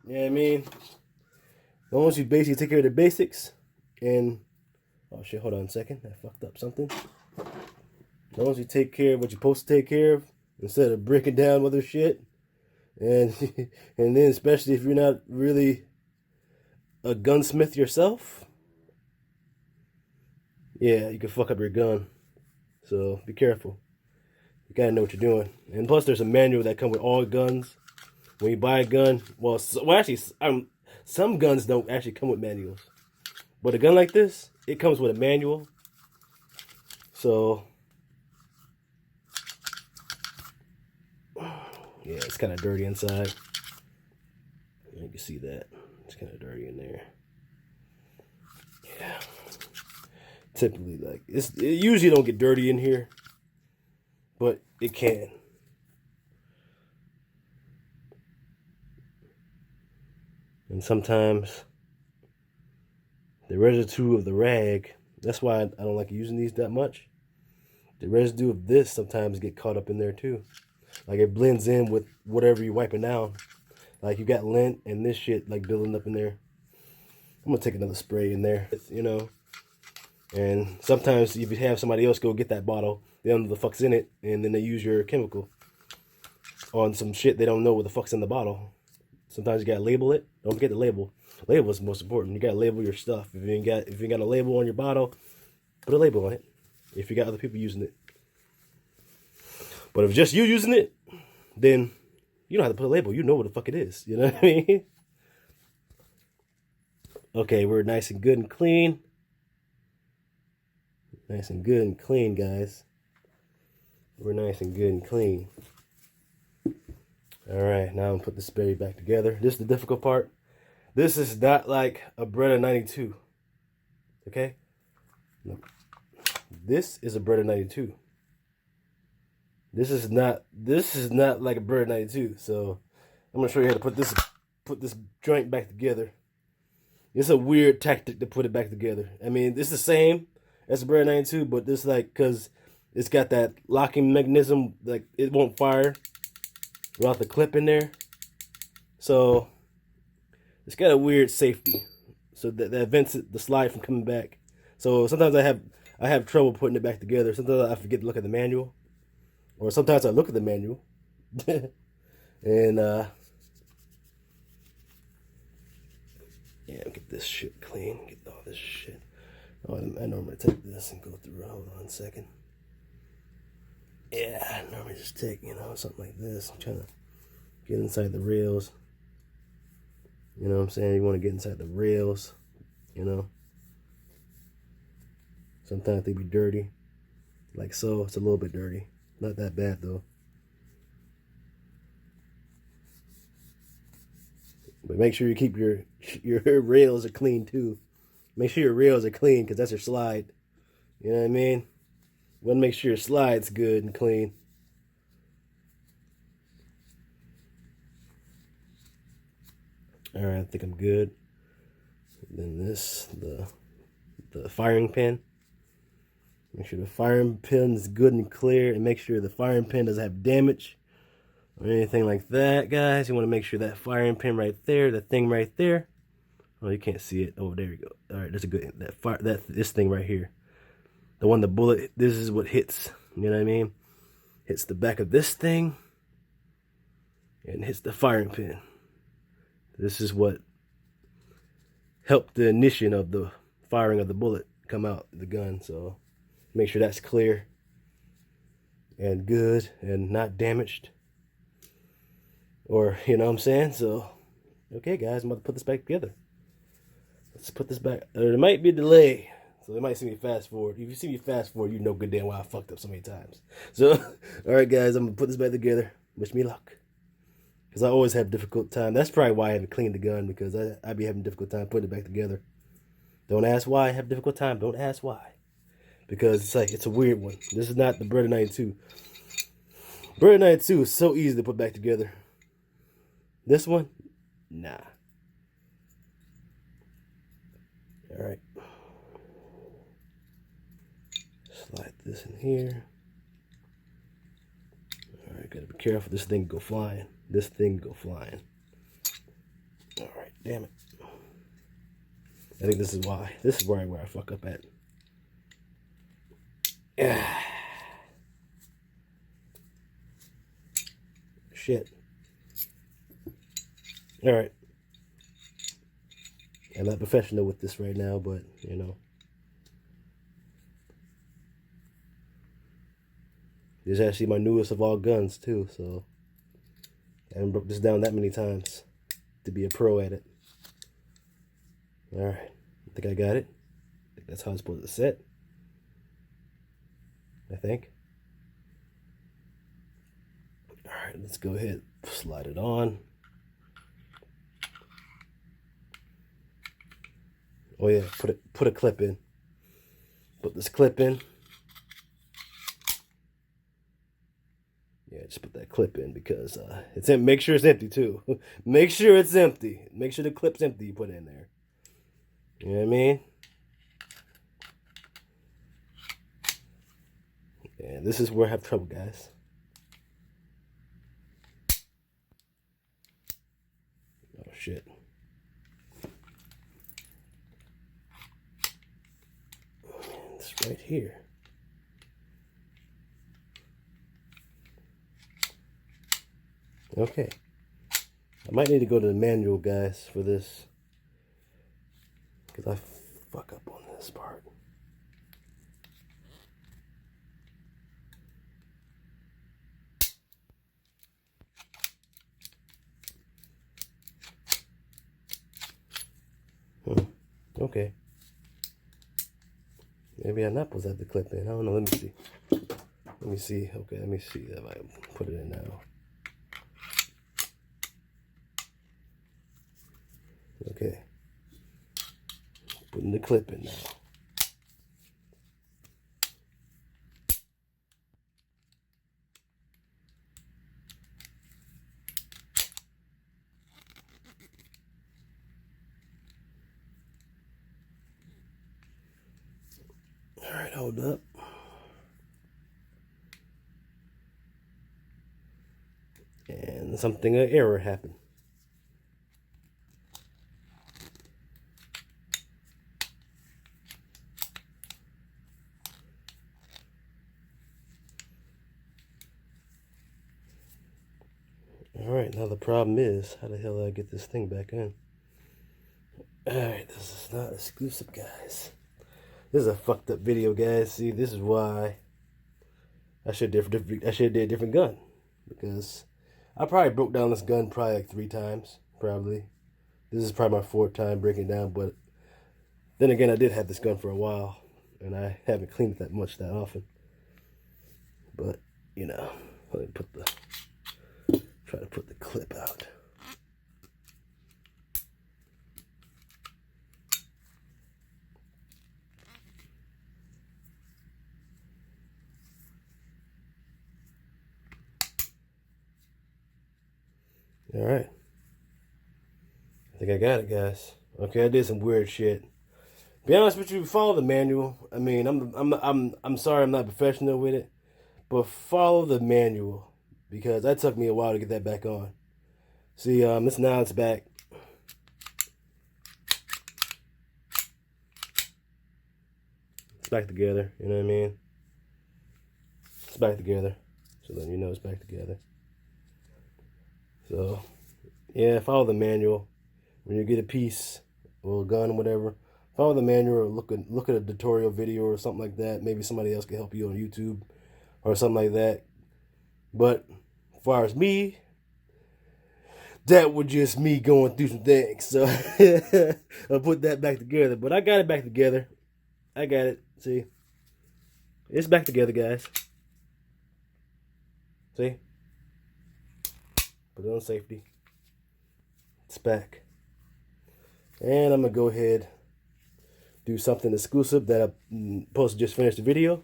You know what I mean? As long as you basically take care of the basics and oh shit, hold on a second. I fucked up something. As long as you take care of what you're supposed to take care of instead of breaking down other shit. And and then especially if you're not really a gunsmith yourself, yeah, you can fuck up your gun. So be careful. You gotta know what you're doing. And plus, there's a manual that comes with all guns. When you buy a gun, actually, some guns don't actually come with manuals. But a gun like this, it comes with a manual. So yeah, it's kind of dirty inside. You can see that it's kind of dirty in there. Yeah. Typically, like it usually don't get dirty in here, but it can. And sometimes the residue of the rag, that's why I don't like using these that much. The residue of this sometimes get caught up in there too. Like it blends in with whatever you're wiping down. Like you got lint and this shit like building up in there. I'm gonna take another spray in there, you know. And sometimes if you have somebody else go get that bottle, they don't know the fuck's in it, and then they use your chemical on some shit they don't know what the fuck's in the bottle. Sometimes you gotta label it. Don't forget the label. Label is the most important. You gotta label your stuff. If you ain't got a label on your bottle, put a label on it. If you got other people using it. But if just you using it, then you don't have to put a label. You know what the fuck it is. You know what I mean? Okay, we're nice and good and clean. Nice and good and clean, guys. We're nice and good and clean. All right, now I'm gonna put the spray back together. This is the difficult part. This is not like a Breda 92. Okay? Look. This is a Breda 92. This is not like a Breda 92. So I'm gonna show you how to put this joint back together. It's a weird tactic to put it back together. I mean, it's the same as a Breda 92, but this like because it's got that locking mechanism, like it won't fire without the clip in there. So it's got a weird safety, so that prevents the slide from coming back. So sometimes I have trouble putting it back together. Sometimes I forget to look at the manual, or sometimes I look at the manual, and yeah, get this shit clean. Get all this shit. Oh, I normally take this and go through. Hold on a second. Yeah, I normally just take something like this. I'm trying to get inside the rails. You know what I'm saying? You want to get inside the rails, you know. Sometimes they be dirty. Like so, it's a little bit dirty. Not that bad though. But make sure you keep your rails are clean too. Make sure your rails are clean because that's your slide. You know what I mean? You want to make sure your slide's good and clean. All right, I think I'm good. And then this, the firing pin. Make sure the firing pin is good and clear, and make sure the firing pin doesn't have damage or anything like that, guys. You want to make sure that firing pin right there, that thing right there. Oh, you can't see it. Oh, there we go. All right, that's a good this thing right here. The one the bullet. This is what hits. You know what I mean? Hits the back of this thing, and hits the firing pin. This is what helped the ignition of the firing of the bullet come out the gun. So make sure that's clear and good and not damaged, or you know what I'm saying. So okay, guys, I'm about to put this back together. Let's put this back. There might be a delay, so they might see me fast forward. If you see me fast forward, you know good damn well I fucked up so many times. So all right, guys, I'm gonna put this back together. Wish me luck, because I always have difficult time. That's probably why I haven't cleaned the gun, because I be having difficult time putting it back together. Don't ask why I have difficult time. Don't ask why, because it's a weird one. This is not the Breda 92. Breda 92 is so easy to put back together. This one, nah. All right. Slide this in here. All right, gotta be careful. This thing go flying. This thing go flying. Damn it. I think this is why. This is where I fuck up at. Shit. Alright. I'm not professional with this right now, but, you know. This is actually my newest of all guns, too, so. I haven't broke this down that many times to be a pro at it. Alright. I think I got it. I think that's how it's supposed to sit. I think. Alright, let's go ahead. Slide it on. Oh yeah, put a clip in. Put this clip in. Yeah, just put that clip in because it's in. Make sure it's empty too. Make sure it's empty. Make sure the clip's empty. You put it in there. You know what I mean? And this is where I have trouble, guys. Oh shit. It's right here. Okay. I might need to go to the manual, guys, for this. Because I fuck up on this part. Okay. Maybe I'm not supposed to have the clip in. I don't know. Let me see. Let me see. Okay, let me see if I put it in now. Okay. Putting the clip in now. All right, hold up. And something, an error happened. All right, now the problem is, how the hell do I get this thing back in? All right, this is not exclusive, guys. This is a fucked up video, guys. See, this is why I should have did a different gun, because I probably broke down this gun probably like 3 times. Probably, this is probably my 4th time breaking it down. But then again, I did have this gun for a while, and I haven't cleaned it that often. But you know, let me try to put the clip out. All right. I think I got it, guys. Okay, I did some weird shit. Be honest with you, follow the manual. I mean, I'm sorry I'm not professional with it, but follow the manual because that took me a while to get that back on. See, now it's back. It's back together. You know what I mean? It's back together. So then you know it's back together. So, yeah, follow the manual. When you get a piece or a gun or whatever, follow the manual or look at a tutorial video or something like that. Maybe somebody else can help you on YouTube or something like that. But as far as me, that was just me going through some things. So I'll put that back together. But I got it back together. I got it. See? It's back together, guys. See? Put it on safety. It's back. And I'm going to go ahead do something exclusive that I'm supposed to just finish the video.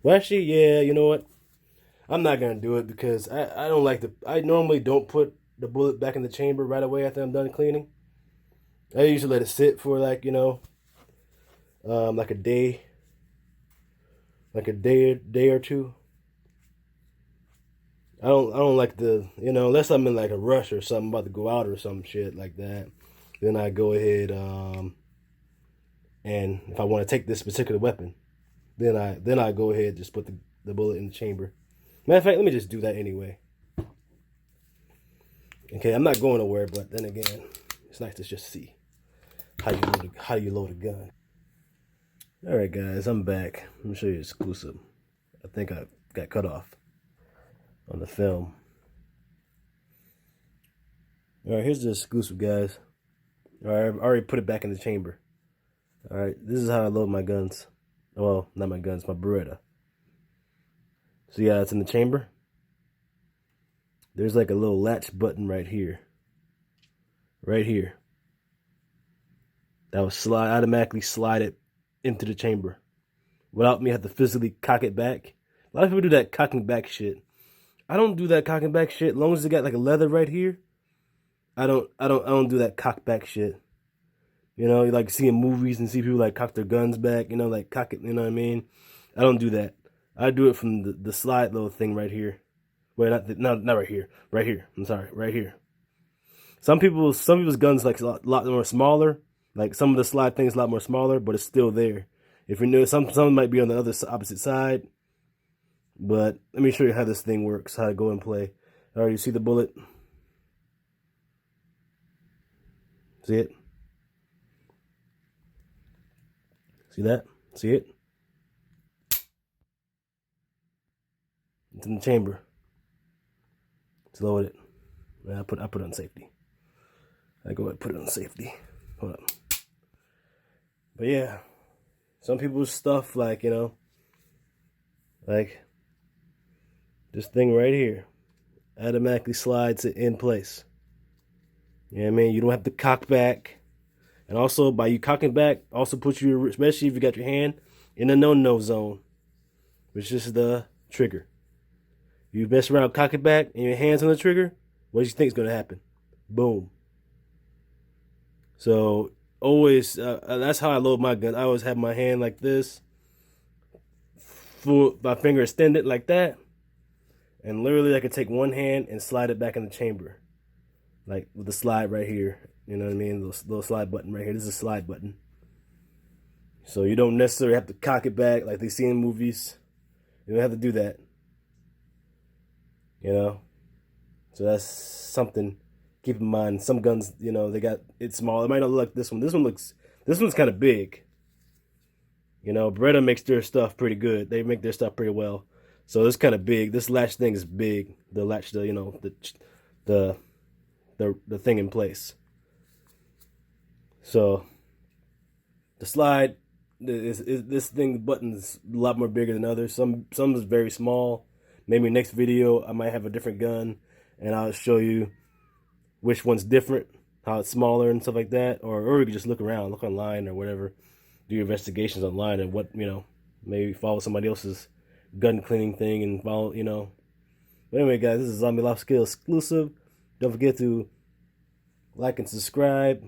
Well, actually, yeah, you know what? I'm not going to do it because I don't like I normally don't put the bullet back in the chamber right away after I'm done cleaning. I usually let it sit for like, you know, like a day or two. I don't like the, unless I'm in like a rush or something, about to go out or some shit like that. Then I go ahead, and if I want to take this particular weapon, then I go ahead and just put the bullet in the chamber. Matter of fact, let me just do that anyway. Okay, I'm not going nowhere, but then again, it's nice to just see how you load a gun. All right, guys, I'm back. Let me show you exclusive. I think I got cut off on the film. All right, here's the exclusive, guys. All right, I already put it back in the chamber. All right, this is how I load my guns. Well, not my guns, my Beretta. So yeah, it's in the chamber. There's like a little latch button right here. Right here. That will automatically slide it into the chamber without me have to physically cock it back. A lot of people do that cocking back shit. I don't do that cocking back shit. As long as it got like a leather right here, I don't do that cock back shit. You know, you like seeing movies and see people like cock their guns back, like cock it, you know what I mean? I don't do that. I do it from the slide little thing right here. Wait, not right here. Right here. I'm sorry, right here. Some people's guns like a lot more smaller. Like some of the slide things a lot more smaller, but it's still there. If you know, some might be on the opposite side. But let me show you how this thing works, how to go and play. All right, you see the bullet? See it? See that? See it? It's in the chamber. It's loaded. I put it on safety. I go ahead and put it on safety. Hold up. But yeah, some people's stuff like, like this thing right here automatically slides it in place. You know what I mean? You don't have to cock back. And also, by you cocking back, also puts you, especially if you got your hand in the no-no zone, which is the trigger. You mess around, cock it back, and your hand's on the trigger, what do you think is going to happen? Boom. So, always, that's how I load my gun. I always have my hand like this, my finger extended like that, and literally I could take one hand and slide it back in the chamber. Like with the slide right here. You know what I mean? Little slide button right here. This is a slide button. So you don't necessarily have to cock it back like they see in movies. You don't have to do that. So that's something. Keep in mind. Some guns, they got it small. It might not look like this one. This one's kind of big. Beretta makes their stuff pretty good. They make their stuff pretty well. So it's kind of big. This latch thing is big. The latch, the thing in place. So the slide, this thing, the button's a lot more bigger than others. Some is very small. Maybe next video I might have a different gun and I'll show you which one's different, how it's smaller and stuff like that. Or you can just look around, look online or whatever, do your investigations online and maybe follow somebody else's gun cleaning thing and follow, But anyway, guys, this is Zombie Life Skill exclusive. Don't forget to like and subscribe.